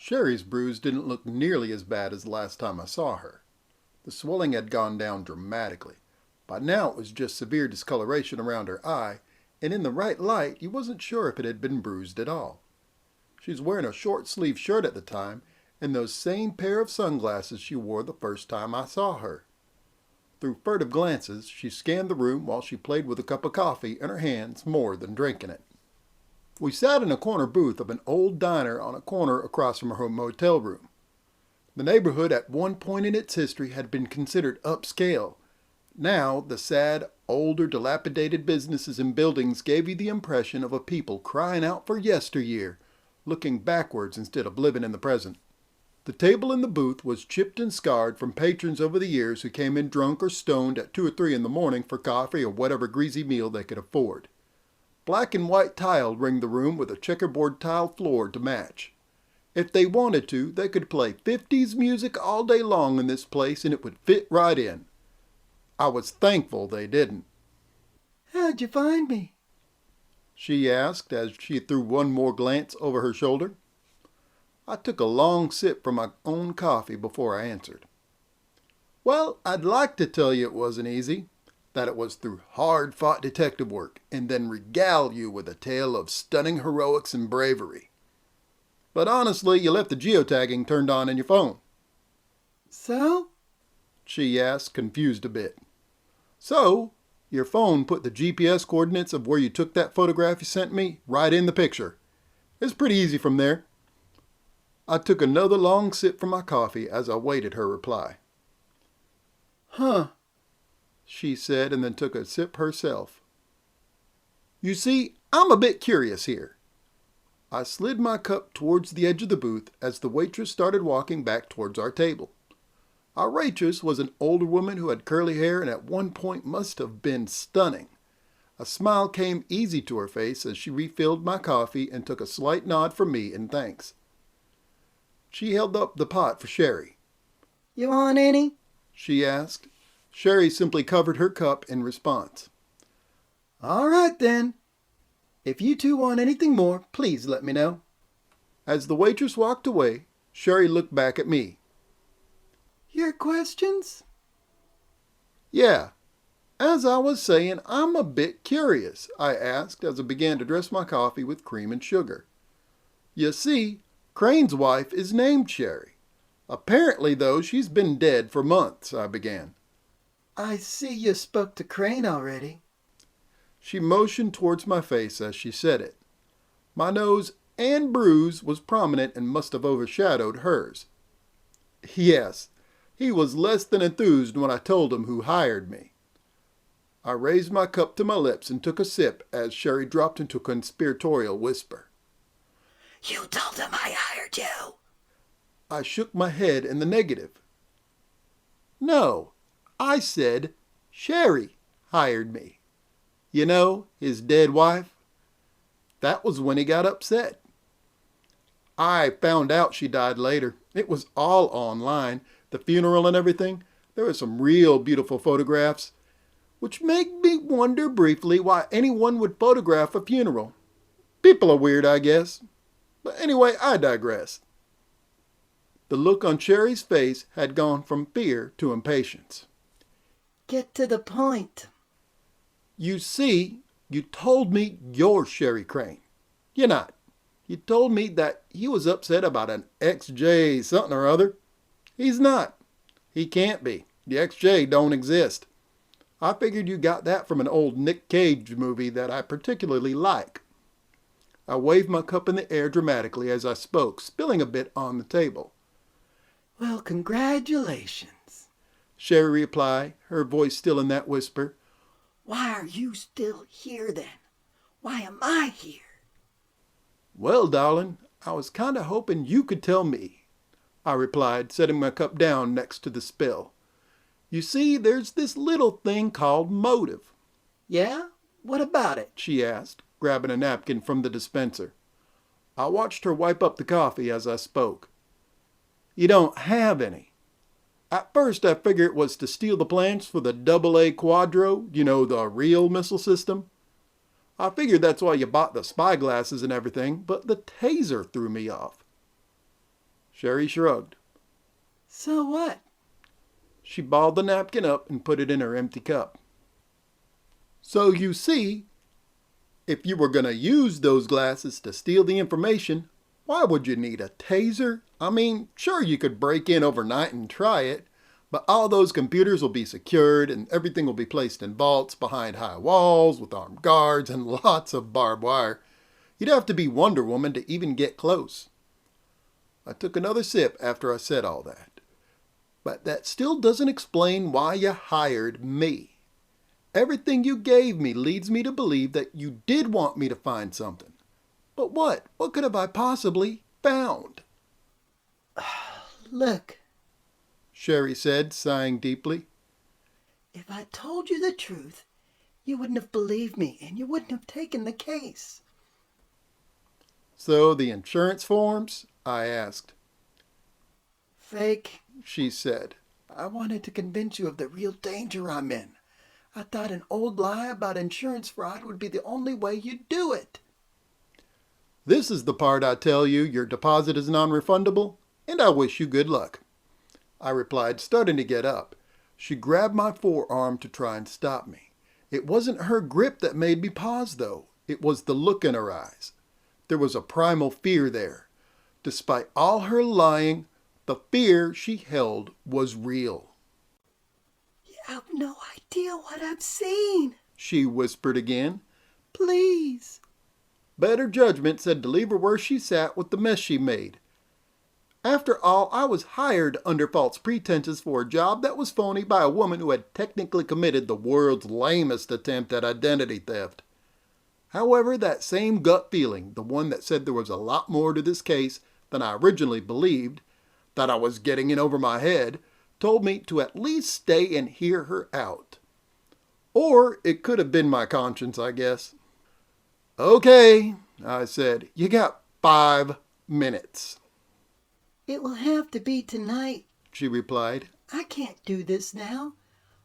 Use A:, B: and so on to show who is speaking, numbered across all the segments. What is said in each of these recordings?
A: Sherry's bruise didn't look nearly as bad as the last time I saw her. The swelling had gone down dramatically. By now it was just severe discoloration around her eye, and in the right light you wasn't sure if it had been bruised at all. She was wearing a short-sleeved shirt at the time, and those same pair of sunglasses she wore the first time I saw her. Through furtive glances, she scanned the room while she played with a cup of coffee in her hands more than drinking it. We sat in a corner booth of an old diner on a corner across from her motel room. The neighborhood at one point in its history had been considered upscale. Now, the sad, older, dilapidated businesses and buildings gave you the impression of a people crying out for yesteryear, looking backwards instead of living in the present. The table in the booth was chipped and scarred from patrons over the years who came in drunk or stoned at 2 or 3 in the morning for coffee or whatever greasy meal they could afford. Black and white tile ringed the room with a checkerboard tile floor to match. If they wanted to, they could play 50s music all day long in this place and it would fit right in. I was thankful they didn't.
B: "How'd you find me?"
A: she asked as she threw one more glance over her shoulder. I took a long sip from my own coffee before I answered. Well, I'd like to tell you it wasn't easy, that it was through hard-fought detective work, and then regale you with a tale of stunning heroics and bravery. But honestly, you left the geotagging turned on in your phone.
B: "So?"
A: she asked, confused a bit. So, your phone put the GPS coordinates of where you took that photograph you sent me right in the picture. It's pretty easy from there. I took another long sip from my coffee as I waited her reply. Huh, she said, and then took a sip herself. You see, I'm a bit curious here. I slid my cup towards the edge of the booth as the waitress started walking back towards our table. Our waitress was an older woman who had curly hair and at one point must have been stunning. A smile came easy to her face as she refilled my coffee and took a slight nod from me in thanks. She held up the pot for Sherry.
B: "You want any?"
A: she asked. Sherry simply covered her cup in response.
B: "All right then. If you two want anything more, please let me know."
A: As the waitress walked away, Sherry looked back at me.
B: "Your questions?"
A: Yeah. As I was saying, I'm a bit curious, I asked as I began to dress my coffee with cream and sugar. You see, Crane's wife is named Sherry. Apparently, though, she's been dead for months, I began.
B: "I see you spoke to Crane already."
A: She motioned towards my face as she said it. My nose and bruise was prominent and must have overshadowed hers. Yes, he was less than enthused when I told him who hired me. I raised my cup to my lips and took a sip as Sherry dropped into a conspiratorial whisper.
B: "You told him I hired you."
A: I shook my head in the negative. No, I said Sherry hired me. You know, his dead wife. That was when he got upset. I found out she died later. It was all online, the funeral and everything. There were some real beautiful photographs, which made me wonder briefly why anyone would photograph a funeral. People are weird, I guess. But anyway, I digress. The look on Sherry's face had gone from fear to impatience.
B: "Get to the point."
A: You see, you told me you're Sherry Crane. You're not. You told me that he was upset about an XJ something or other. He's not. He can't be. The XJ don't exist. I figured you got that from an old Nick Cage movie that I particularly like. I waved my cup in the air dramatically as I spoke, spilling a bit on the table.
B: "Well, congratulations,"
A: Sherry replied, her voice still in that whisper.
B: "Why are you still here then? Why am I here?"
A: Well, darling, I was kind of hoping you could tell me, I replied, setting my cup down next to the spill. You see, there's this little thing called motive.
B: "Yeah? What about it?"
A: she asked, grabbing a napkin from the dispenser. I watched her wipe up the coffee as I spoke. You don't have any. At first I figured it was to steal the plans for the AA Quadro, you know, the real missile system. I figured that's why you bought the spy glasses and everything, but the taser threw me off. Sheri shrugged.
B: So what?
A: She balled the napkin up and put it in her empty cup. So you see, if you were going to use those glasses to steal the information, why would you need a taser? I mean, sure, you could break in overnight and try it, but all those computers will be secured and everything will be placed in vaults behind high walls with armed guards and lots of barbed wire. You'd have to be Wonder Woman to even get close. I took another sip after I said all that. But that still doesn't explain why you hired me. Everything you gave me leads me to believe that you did want me to find something. But what? What could have I possibly found?
B: Look,
A: Sheri said, sighing deeply.
B: if I told you the truth, you wouldn't have believed me and you wouldn't have taken the case.
A: So the insurance forms? I asked.
B: Fake,
A: She said.
B: I wanted to convince you of the real danger I'm in. I thought an old lie about insurance fraud would be the only way you'd do it.
A: This is the part I tell you your deposit is non-refundable, and I wish you good luck. I replied, starting to get up. She grabbed my forearm to try and stop me. It wasn't her grip that made me pause, though. It was the look in her eyes. There was a primal fear there. Despite all her lying, the fear she held was real.
B: You have no idea what I've seen.
A: She whispered again.
B: Please.
A: Better judgment said to leave her where she sat with the mess she made. After all, I was hired under false pretenses for a job that was phony by a woman who had technically committed the world's lamest attempt at identity theft. However, that same gut feeling, the one that said there was a lot more to this case than I originally believed, that I was getting in over my head, told me to at least stay and hear her out. Or it could have been my conscience, I guess. Okay, I said, you got 5 minutes.
B: It will have to be tonight,
A: She replied.
B: I can't do this now.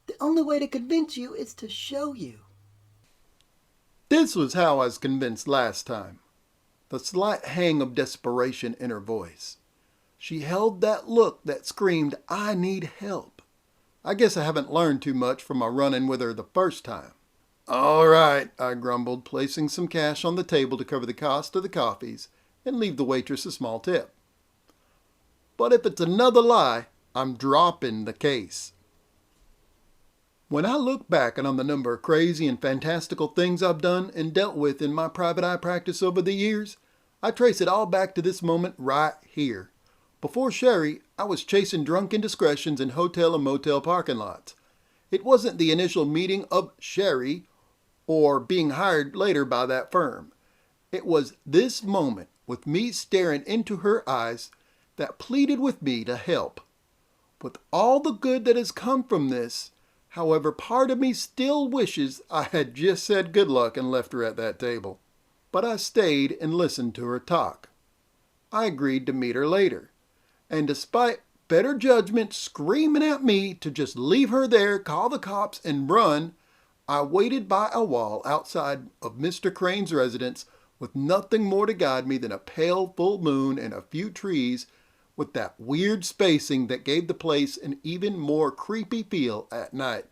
B: The only way to convince you is to show you.
A: This was how I was convinced last time. The slight hang of desperation in her voice. She held that look that screamed, I need help. I guess I haven't learned too much from my run-in with her the first time. All right, I grumbled, placing some cash on the table to cover the cost of the coffees and leave the waitress a small tip. But if it's another lie, I'm dropping the case. When I look back on the number of crazy and fantastical things I've done and dealt with in my private eye practice over the years, I trace it all back to this moment right here. Before Sheri, I was chasing drunk indiscretions in hotel and motel parking lots. It wasn't the initial meeting of Sheri or being hired later by that firm. It was this moment with me staring into her eyes that pleaded with me to help. With all the good that has come from this, however, part of me still wishes I had just said good luck and left her at that table. But I stayed and listened to her talk. I agreed to meet her later. And despite better judgment screaming at me to just leave her there, call the cops, and run, I waited by a wall outside of Mr. Crane's residence with nothing more to guide me than a pale full moon and a few trees with that weird spacing that gave the place an even more creepy feel at night.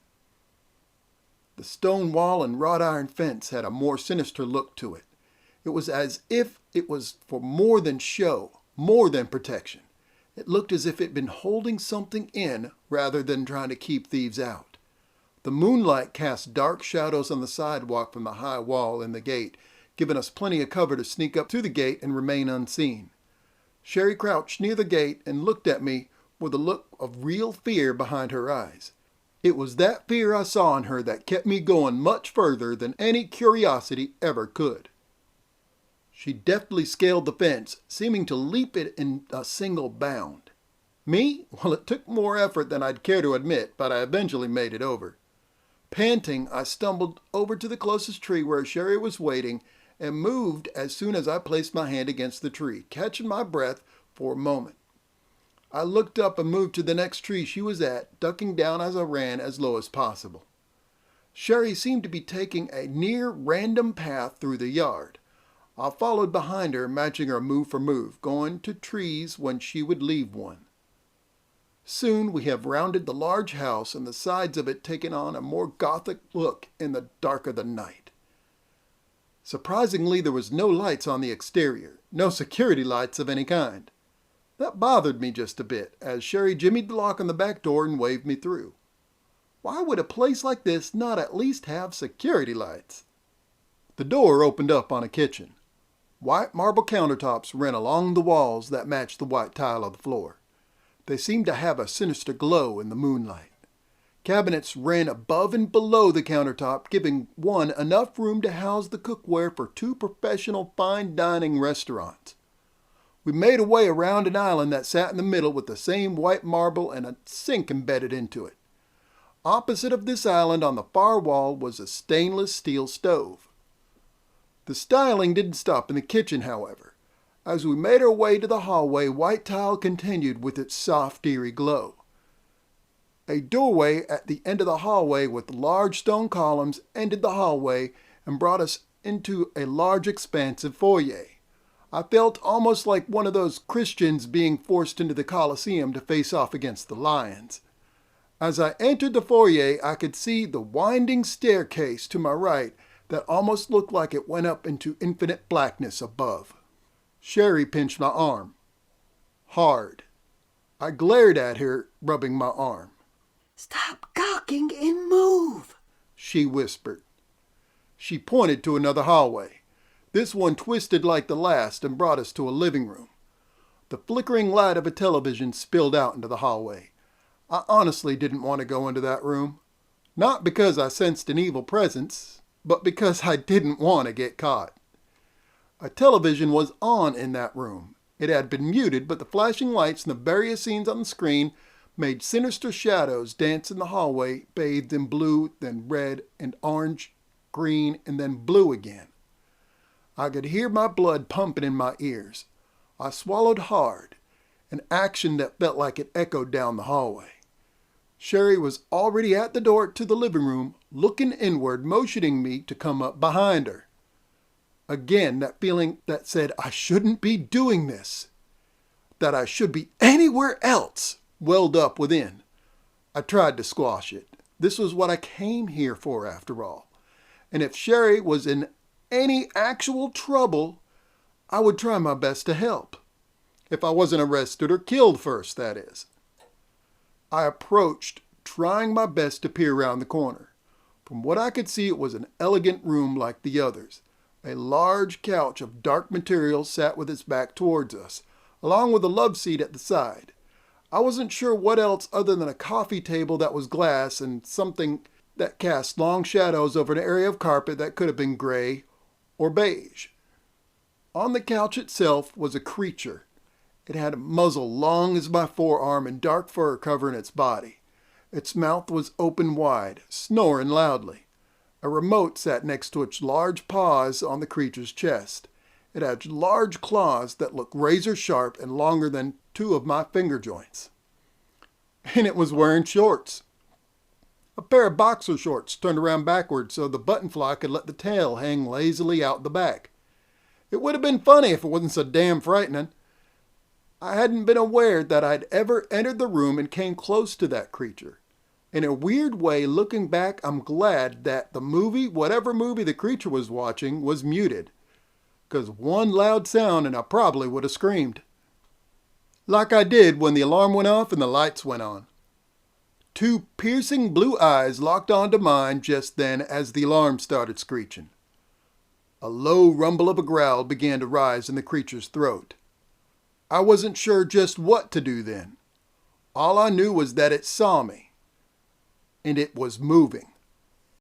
A: The stone wall and wrought iron fence had a more sinister look to it. It was as if it was for more than show, more than protection. It looked as if it had been holding something in rather than trying to keep thieves out. The moonlight cast dark shadows on the sidewalk from the high wall and the gate, giving us plenty of cover to sneak up to the gate and remain unseen. Sheri crouched near the gate and looked at me with a look of real fear behind her eyes. It was that fear I saw in her that kept me going much further than any curiosity ever could. She deftly scaled the fence, seeming to leap it in a single bound. Me? Well, it took more effort than I'd care to admit, but I eventually made it over. Panting, I stumbled over to the closest tree where Sheri was waiting and moved as soon as I placed my hand against the tree, catching my breath for a moment. I looked up and moved to the next tree she was at, ducking down as I ran as low as possible. Sheri seemed to be taking a near random path through the yard. I followed behind her, matching her move for move, going to trees when she would leave one. Soon we have rounded the large house and the sides of it taken on a more gothic look in the dark of the night. Surprisingly, there was no lights on the exterior, no security lights of any kind. That bothered me just a bit, as Sheri jimmied the lock on the back door and waved me through. Why would a place like this not at least have security lights? The door opened up on a kitchen. White marble countertops ran along the walls that matched the white tile of the floor. They seemed to have a sinister glow in the moonlight. Cabinets ran above and below the countertop, giving one enough room to house the cookware for 2 professional fine dining restaurants. We made our way around an island that sat in the middle with the same white marble and a sink embedded into it. Opposite of this island on the far wall was a stainless steel stove. The styling didn't stop in the kitchen, however. As we made our way to the hallway, white tile continued with its soft, eerie glow. A doorway at the end of the hallway with large stone columns ended the hallway and brought us into a large, expansive foyer. I felt almost like one of those Christians being forced into the Colosseum to face off against the lions. As I entered the foyer, I could see the winding staircase to my right that almost looked like it went up into infinite blackness above. Sheri pinched my arm. Hard. I glared at her, rubbing my arm.
B: "Stop gawking and move,"
A: she whispered. She pointed to another hallway. This one twisted like the last and brought us to a living room. The flickering light of a television spilled out into the hallway. I honestly didn't want to go into that room. Not because I sensed an evil presence, but because I didn't want to get caught. A television was on in that room. It had been muted, but the flashing lights and the various scenes on the screen made sinister shadows dance in the hallway, bathed in blue, then red and orange, green, and then blue again. I could hear my blood pumping in my ears. I swallowed hard, an action that felt like it echoed down the hallway. Sheri was already at the door to the living room, looking inward, motioning me to come up behind her. Again, that feeling that said I shouldn't be doing this, that I should be anywhere else, welled up within. I tried to squash it. This was what I came here for, after all. And if Sheri was in any actual trouble, I would try my best to help. If I wasn't arrested or killed first, that is. I approached, trying my best to peer around the corner. From what I could see, it was an elegant room like the others. A large couch of dark material sat with its back towards us, along with a love seat at the side. I wasn't sure what else other than a coffee table that was glass and something that cast long shadows over an area of carpet that could have been gray or beige. On the couch itself was a creature. It had a muzzle long as my forearm and dark fur covering its body. Its mouth was open wide, snoring loudly. A remote sat next to its large paws on the creature's chest. It had large claws that looked razor sharp and longer than 2 of my finger joints. And it was wearing shorts. A pair of boxer shorts turned around backwards so the button fly could let the tail hang lazily out the back. It would have been funny if it wasn't so damn frightening. I hadn't been aware that I'd ever entered the room and came close to that creature. In a weird way, looking back, I'm glad that the movie, whatever movie the creature was watching, was muted. Because one loud sound and I probably would have screamed. Like I did when the alarm went off and the lights went on. 2 piercing blue eyes locked onto mine just then as the alarm started screeching. A low rumble of a growl began to rise in the creature's throat. I wasn't sure just what to do then. All I knew was that it saw me. And it was moving.